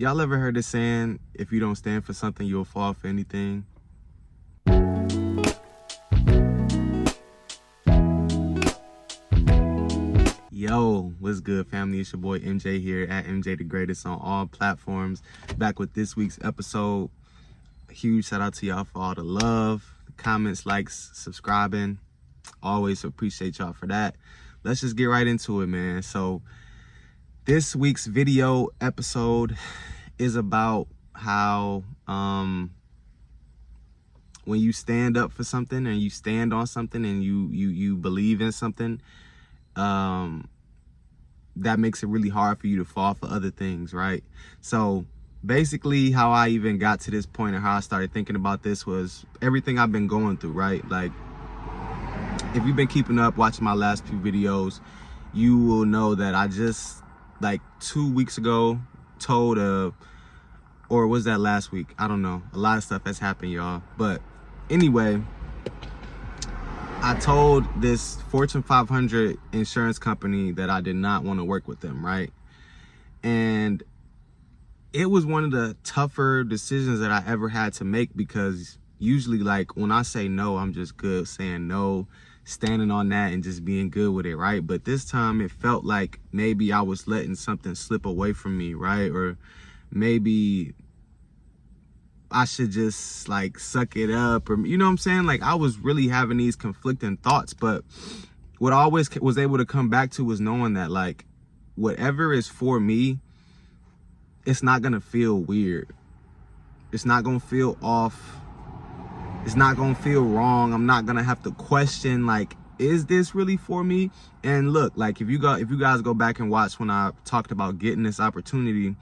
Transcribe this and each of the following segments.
Y'all ever heard the saying, if you don't stand for something, you'll fall for anything? Yo, what's good, family? It's your boy MJ here at MJ the Greatest on all platforms. Back with this week's episode. A huge shout out to y'all for all the love, the comments, likes, subscribing. Always appreciate y'all for that. Let's just get right into it, man. So this week's video episode is about how when you stand up for something and you stand on something and you believe in something, that makes it really hard for you to fall for other things, right? So basically how I even got to this point and how I started thinking about this was everything I've been going through, right? Like, if you've been keeping up, watching my last few videos, you will know that I just, like 2 weeks ago, told or was that last week? I don't know. A lot of stuff has happened, y'all. But anyway, I told this Fortune 500 insurance company that I did not want to work with them, right? And it was one of the tougher decisions that I ever had to make, because usually, like, when I say no, I'm just good saying no, standing on that and just being good with it, right? But this time it felt like maybe I was letting something slip away from me, right? Or maybe I should just like suck it up, or you know what I'm saying? Like, I was really having these conflicting thoughts, but what I always was able to come back to was knowing that, like, whatever is for me, it's not gonna feel weird. It's not gonna feel off. It's not gonna feel wrong. I'm not gonna have to question, like, is this really for me? And look, like, if you guys go back and watch when I talked about getting this opportunity,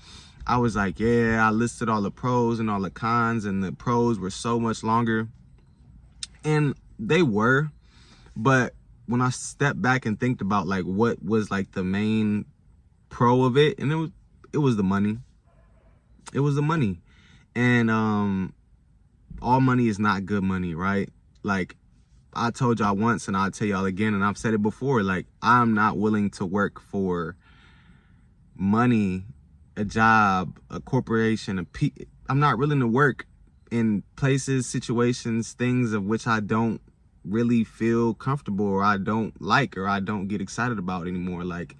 I was like, yeah, I listed all the pros and all the cons, and the pros were so much longer. And they were, but when I stepped back and think about, like, what was like the main pro of it, and it was the money. It was the money. And all money is not good money, right? Like, I told y'all once, and I'll tell y'all again, and I've said it before, like, I'm not willing to work for money, a job, a corporation, I'm not willing to work in places, situations, things of which I don't really feel comfortable, or I don't like, or I don't get excited about anymore. Like,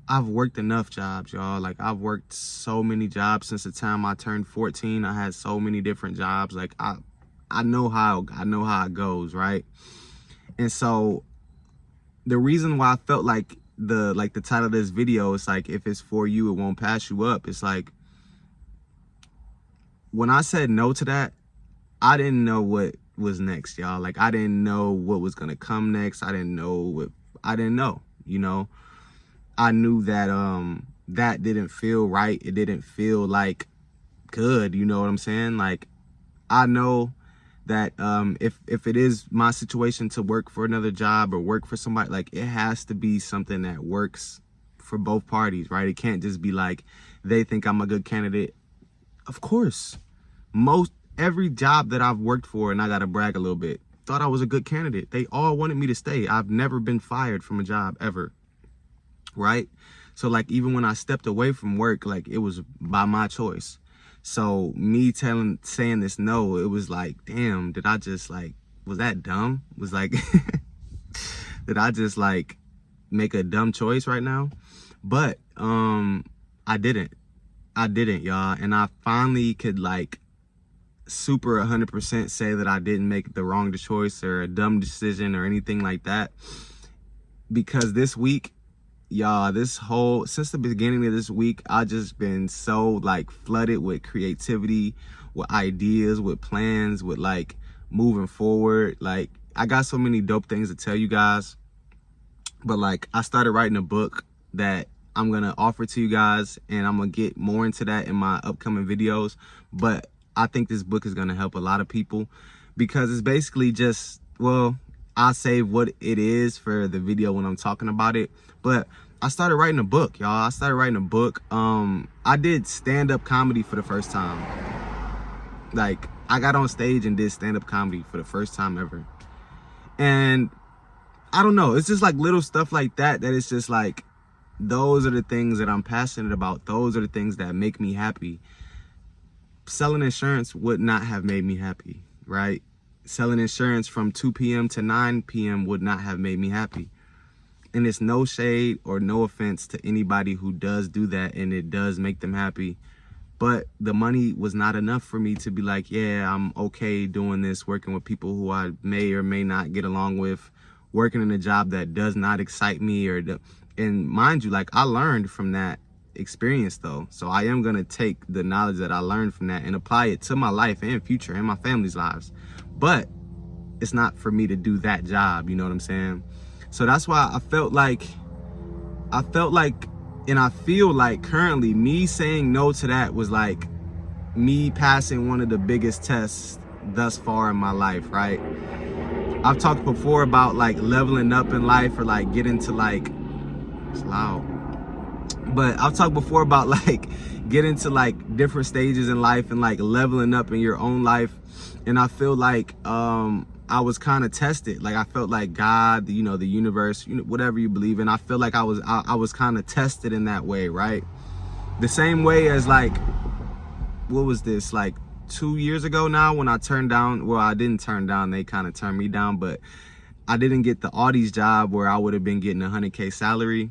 I've worked enough jobs, y'all. Like, I've worked so many jobs since the time I turned 14. I had so many different jobs. Like, I know how it goes, right? And so the reason why I felt like the title of this video is like, if it's for you, it won't pass you up. It's like, when I said no to that, I didn't know what was next, y'all. Like, I didn't know what was gonna come next. I didn't know, you know. I knew that that didn't feel right. It didn't feel like good, you know what I'm saying? Like, I know that if it is my situation to work for another job or work for somebody, like, it has to be something that works for both parties, right? It can't just be like they think I'm a good candidate. Of course, every job that I've worked for, and I gotta brag a little bit, thought I was a good candidate. They all wanted me to stay. I've never been fired from a job ever, right? So, like, even when I stepped away from work, like, it was by my choice. So me saying this no, it was like, damn, did I just, like, was that dumb? Was like, did I just, like, make a dumb choice right now? But I didn't, y'all. And I finally could, like, super 100% say that I didn't make the wrong choice or a dumb decision or anything like that. Because this week, y'all, since the beginning of this week, I just been so, like, flooded with creativity, with ideas, with plans, with, like, moving forward. Like, I got so many dope things to tell you guys, but, like, I started writing a book that I'm gonna offer to you guys, and I'm gonna get more into that in my upcoming videos. But I think this book is gonna help a lot of people, because it's basically just, well, I'll save what it is for the video when I'm talking about it. But I started writing a book, y'all. I started writing a book. I did stand-up comedy for the first time. Like, I got on stage and did stand-up comedy for the first time ever. And I don't know, it's just like little stuff like that, that it's just like, those are the things that I'm passionate about. Those are the things that make me happy. Selling insurance would not have made me happy, right? Selling insurance from 2 p.m. to 9 p.m. would not have made me happy. And it's no shade or no offense to anybody who does do that and it does make them happy. But the money was not enough for me to be like, yeah, I'm okay doing this, working with people who I may or may not get along with, working in a job that does not excite me. And mind you, like, I learned from that experience though. So I am going to take the knowledge that I learned from that and apply it to my life and future and my family's lives. But it's not for me to do that job, you know what I'm saying? So that's why I felt like, and I feel like currently me saying no to that was like me passing one of the biggest tests thus far in my life, right? I've talked before about like leveling up in life or like getting to like, it's loud. But I've talked before about like getting to like different stages in life and like leveling up in your own life. And I feel like I was kind of tested. Like I felt like God, you know, the universe, you know, whatever you believe in, I feel like I was kind of tested in that way, right? The same way as like, what was this, like 2 years ago now when I turned down, well, I didn't turn down, they kind of turned me down, but I didn't get the Audi's job where I would have been getting a 100K salary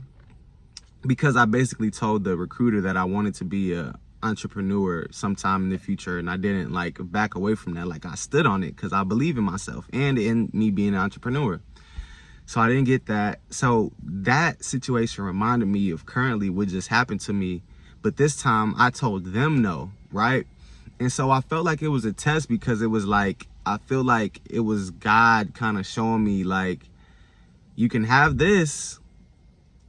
because I basically told the recruiter that I wanted to be a entrepreneur sometime in the future, and I didn't like back away from that. Like I stood on it because I believe in myself and in me being an entrepreneur. So I didn't get that. So that situation reminded me of currently what just happened to me, but this time I told them no, right? And so I felt like it was a test because it was like, I feel like it was God kind of showing me like, you can have this,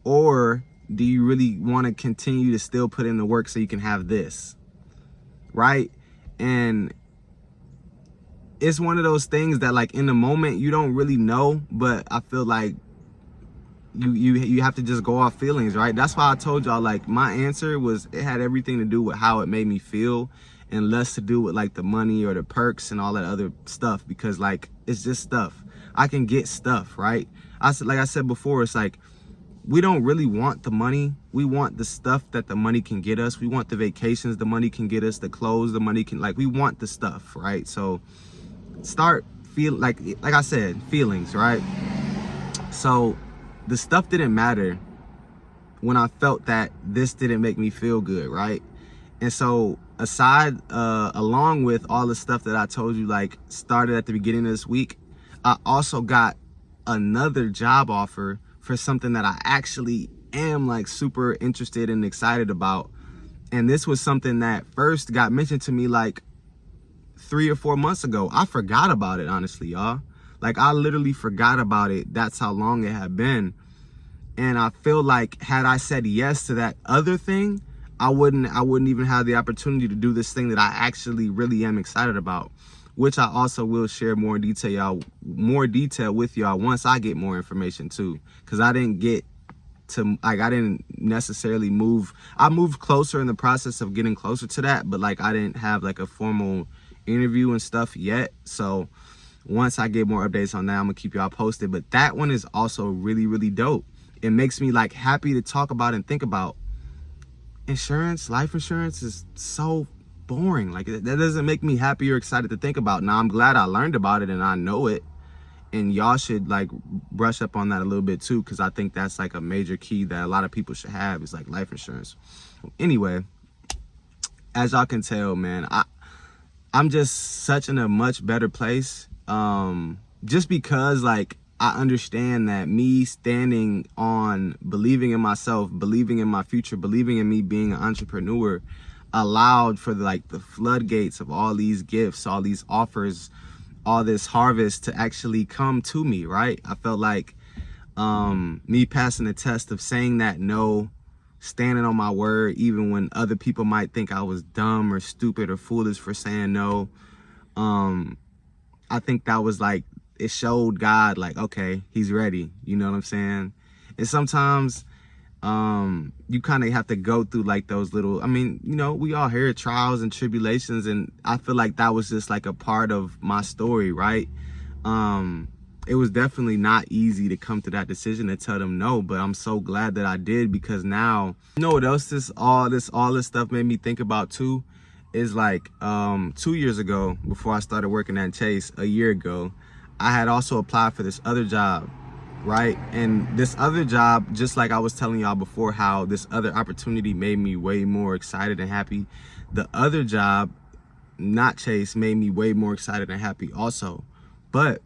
or do you really want to continue to still put in the work so you can have this, right? And it's one of those things that like in the moment you don't really know, but I feel like you have to just go off feelings, right? That's why I told y'all like my answer was, it had everything to do with how it made me feel and less to do with like the money or the perks and all that other stuff, because like it's just stuff. I can get stuff, right? Like I said before, it's like we don't really want the money. We want the stuff that the money can get us. We want the vacations the money can get us, the clothes the money can, like we want the stuff, right? So start feel like I said, feelings, right? So the stuff didn't matter when I felt that this didn't make me feel good, right? And so along with all the stuff that I told you like started at the beginning of this week, I also got another job offer for something that I actually am like super interested and excited about. And this was something that first got mentioned to me like 3 or 4 months ago. I forgot about it, honestly, y'all. Like I literally forgot about it. That's how long it had been. And I feel like had I said yes to that other thing, I wouldn't even have the opportunity to do this thing that I actually really am excited about, which I also will share more detail with y'all once I get more information too. Cause I didn't get to, like, I didn't necessarily move. I moved closer in the process of getting closer to that, but like I didn't have like a formal interview and stuff yet. So once I get more updates on that, I'm gonna keep y'all posted. But that one is also really, really dope. It makes me like happy to talk about and think about. Insurance, life insurance is so boring. Like that doesn't make me happy or excited to think about. Now I'm glad I learned about it and I know it, and y'all should like brush up on that a little bit too, because I think that's like a major key that a lot of people should have, is like life insurance. Anyway, as y'all can tell, man, I'm just such in a much better place, just because like I understand that me standing on believing in myself, believing in my future, believing in me being an entrepreneur allowed for the floodgates of all these gifts, all these offers, all this harvest to actually come to me, right? I felt like me passing the test of saying that no, standing on my word, even when other people might think I was dumb or stupid or foolish for saying no. I think that was like, it showed God like, okay, he's ready. You know what I'm saying? And sometimes you kind of have to go through like those little, I mean, you know, we all hear trials and tribulations, and I feel like that was just like a part of my story, right? it was definitely not easy to come to that decision to tell them no, but I'm so glad that I did, because now, you know what else all this stuff made me think about too, is like 2 years ago, before I started working at Chase, a year ago, I had also applied for this other job, right? And this other job, just like I was telling y'all before, how this other opportunity made me way more excited and happy, the other job, not Chase, made me way more excited and happy also. But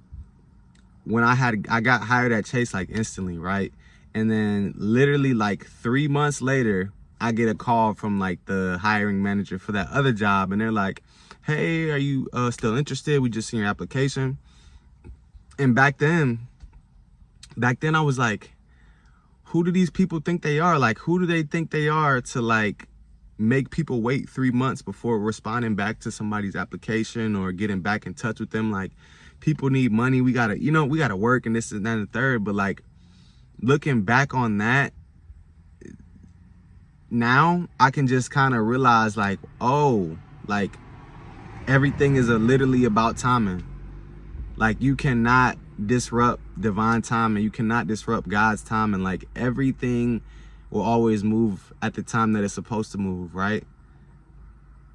when I got hired at Chase like instantly, right? And then literally like 3 months later, I get a call from like the hiring manager for that other job, and they're like, hey, are you still interested? We just seen your application. And back then I was like, who do these people think they are? Like, who do they think they are to like make people wait 3 months before responding back to somebody's application or getting back in touch with them? Like, people need money. We gotta work and this and that and the third. But like, looking back on that, now I can just kind of realize like, oh, like everything is literally about timing. Like, you cannot disrupt divine timing. You cannot disrupt God's timing. Like, everything will always move at the time that it's supposed to move, right?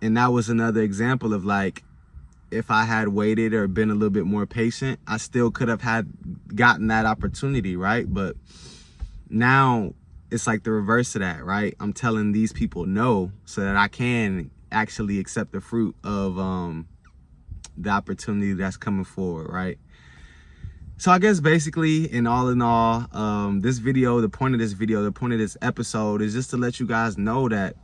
And that was another example of like, if I had waited or been a little bit more patient, I still could have gotten that opportunity, right? But now it's like the reverse of that, right? I'm telling these people no so that I can actually accept the fruit of the opportunity that's coming forward, right? So I guess basically, in all, this video, the point of this episode is just to let you guys know that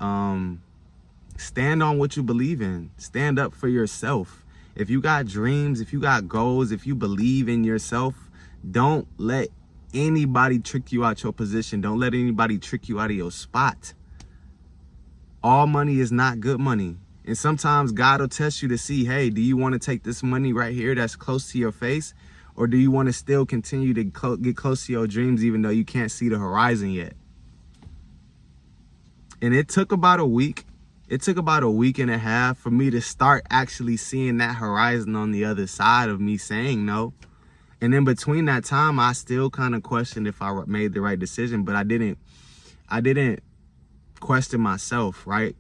stand on what you believe in. Stand up for yourself. If you got dreams, if you got goals, if you believe in yourself, don't let anybody trick you out your position. Don't let anybody trick you out of your spot. All money is not good money. And sometimes God will test you to see, hey, do you want to take this money right here that's close to your face? Or do you want to still continue to get close to your dreams even though you can't see the horizon yet? And it took about a week. It took about a week and a half for me to start actually seeing that horizon on the other side of me saying no. And in between that time, I still kind of questioned if I made the right decision, but I didn't question myself, right?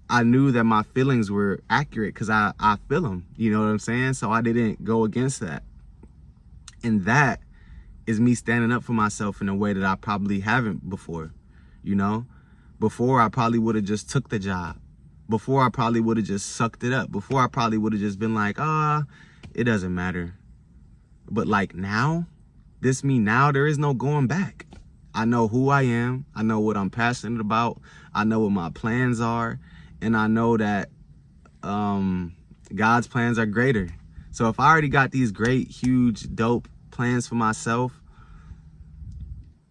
I knew that my feelings were accurate because I feel them, you know what I'm saying? So I didn't go against that. And that is me standing up for myself in a way that I probably haven't before, you know? Before, I probably would have just took the job. Before, I probably would have just sucked it up. Before, I probably would have just been like, it doesn't matter. But like now, now, there is no going back. I know who I am. I know what I'm passionate about. I know what my plans are. And I know that God's plans are greater. So if I already got these great, huge, dope plans for myself,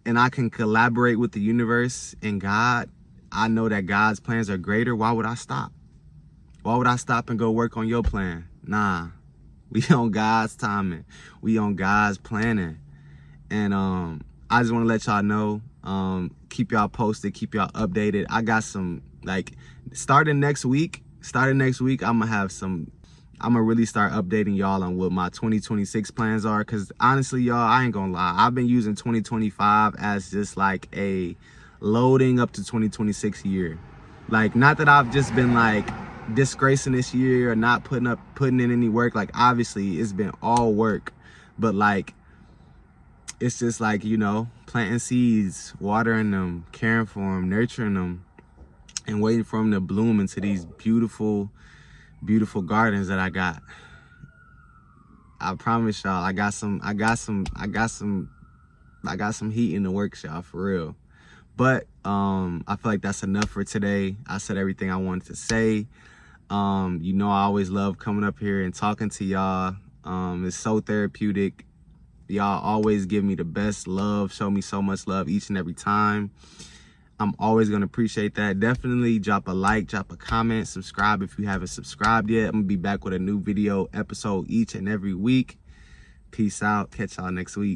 and I can collaborate with the universe and God, I know that God's plans are greater. Why would I stop? Why would I stop and go work on your plan? Nah, we on God's timing. We on God's planning. And I just want to let y'all know, keep y'all posted, keep y'all updated. I got some, like, starting next week, I'm gonna really start updating y'all on what my 2026 plans are. Cause honestly, y'all, I ain't gonna lie, I've been using 2025 as just like a loading up to 2026 year. Like, not that I've just been like disgracing this year or not putting in any work. Like, obviously it's been all work, but like, it's just like, you know, planting seeds, watering them, caring for them, nurturing them, and waiting for them to bloom into these beautiful, beautiful gardens that I got. I promise y'all, I got some heat in the works, y'all, for real. But I feel like that's enough for today. I said everything I wanted to say. You know, I always love coming up here and talking to y'all. It's so therapeutic. Y'all always give me the best love, show me so much love each and every time. I'm always going to appreciate that. Definitely drop a like, drop a comment, subscribe if you haven't subscribed yet. I'm going to be back with a new video episode each and every week. Peace out. Catch y'all next week.